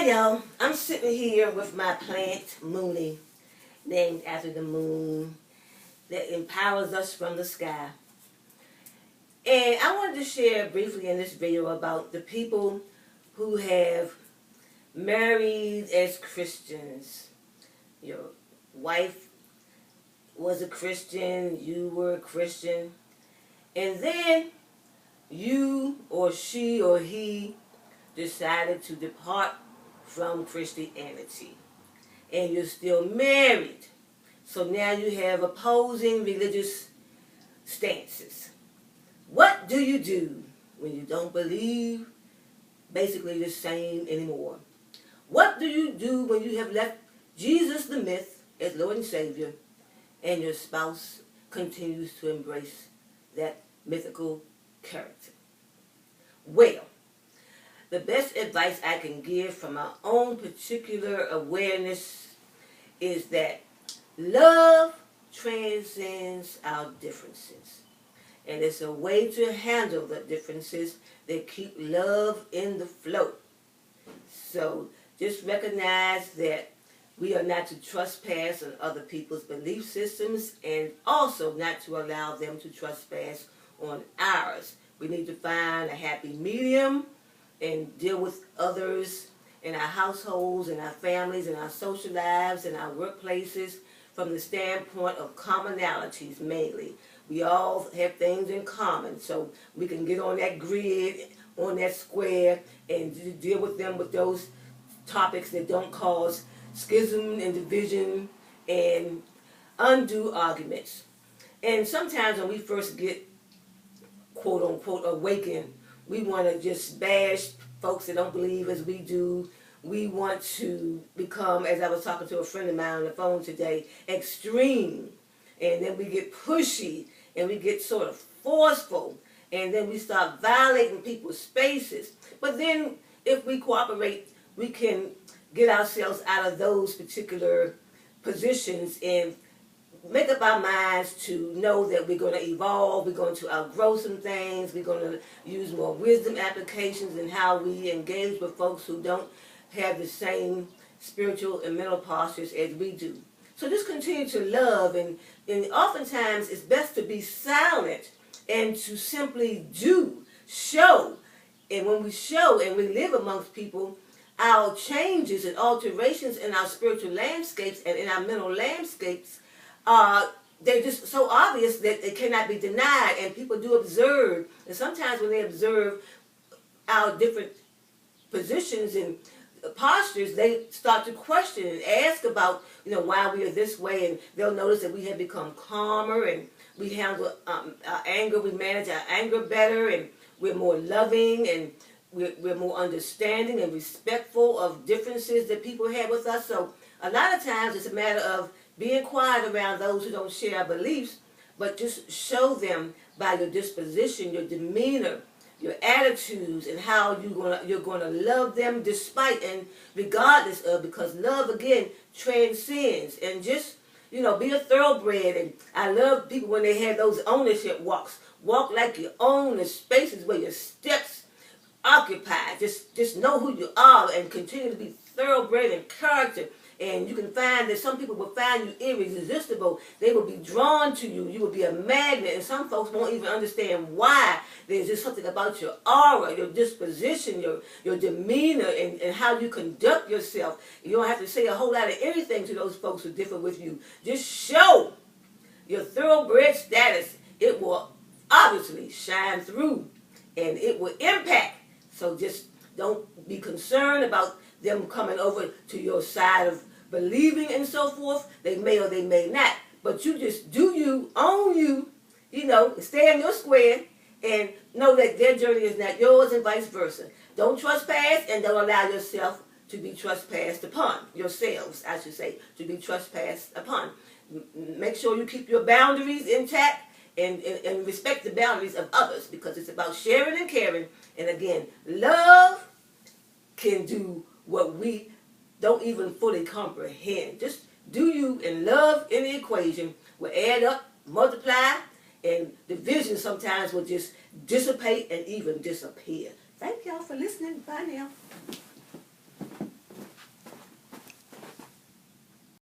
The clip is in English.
Hi y'all, I'm sitting here with my plant, Mooney, named after the moon that empowers us from the sky. And I wanted to share briefly in this video about the people who have married as Christians. Your wife was a Christian, you were a Christian, and then you or she or he decided to depart from Christianity, and you're still married. So now you have opposing religious stances. What do you do when you don't believe basically the same anymore? What do you do when you have left Jesus the myth as Lord and Savior, and your spouse continues to embrace that mythical character? Well, the best advice I can give from my own particular awareness is that love transcends our differences. And it's a way to handle the differences that keep love in the flow. So just recognize that we are not to trespass on other people's belief systems, and also not to allow them to trespass on ours. We need to find a happy medium and deal with others in our households, in our families, in our social lives, in our workplaces from the standpoint of commonalities mainly. We all have things in common, so we can get on that grid, on that square, and deal with them with those topics that don't cause schism and division and undue arguments. And sometimes when we first get quote unquote awakened, we want to just bash folks that don't believe as we do. We want to become, as I was talking to a friend of mine on the phone today, extreme. And then we get pushy and we get sort of forceful. And then we start violating people's spaces. But then if we cooperate, we can get ourselves out of those particular positions and make up our minds to know that we're going to evolve, we're going to outgrow some things, we're going to use more wisdom applications in how we engage with folks who don't have the same spiritual and mental postures as we do. So just continue to love, and oftentimes it's best to be silent and to simply show. And when we show and we live amongst people, our changes and alterations in our spiritual landscapes and in our mental landscapes, they're just so obvious that it cannot be denied, and people do observe. And sometimes when they observe our different positions and postures, they start to question and ask about, why we are this way, and they'll notice that we have become calmer, and we handle our anger, we manage our anger better, and we're more loving, and we're more understanding and respectful of differences that people have with us. So a lot of times it's a matter of being quiet around those who don't share our beliefs, but just show them by your disposition, your demeanor, your attitudes, and how you're gonna love them despite and regardless of, because love again transcends. And just be a thoroughbred. And I love people when they have those ownership walks. Walk like you own the spaces where your steps occupy. Just know who you are and continue to be thoroughbred in character. And you can find that some people will find you irresistible. They will be drawn to you. You will be a magnet. And some folks won't even understand why. There's just something about your aura, your disposition, your demeanor, and how you conduct yourself. You don't have to say a whole lot of anything to those folks who differ with you. Just show your thoroughbred status. It will obviously shine through, and it will impact. So just don't be concerned about them coming over to your side of believing and so forth. They may or they may not. But you just do you, own you, stay in your square, and know that their journey is not yours, and vice versa. Don't trespass, and don't allow yourself to be trespassed upon. Yourselves, I should say, to be trespassed upon. Make sure you keep your boundaries intact, and respect the boundaries of others, because it's about sharing and caring. And again, love can do what we don't even fully comprehend. Just do you, and love in the equation will add up, multiply, and division sometimes will just dissipate and even disappear. Thank y'all for listening. Bye now.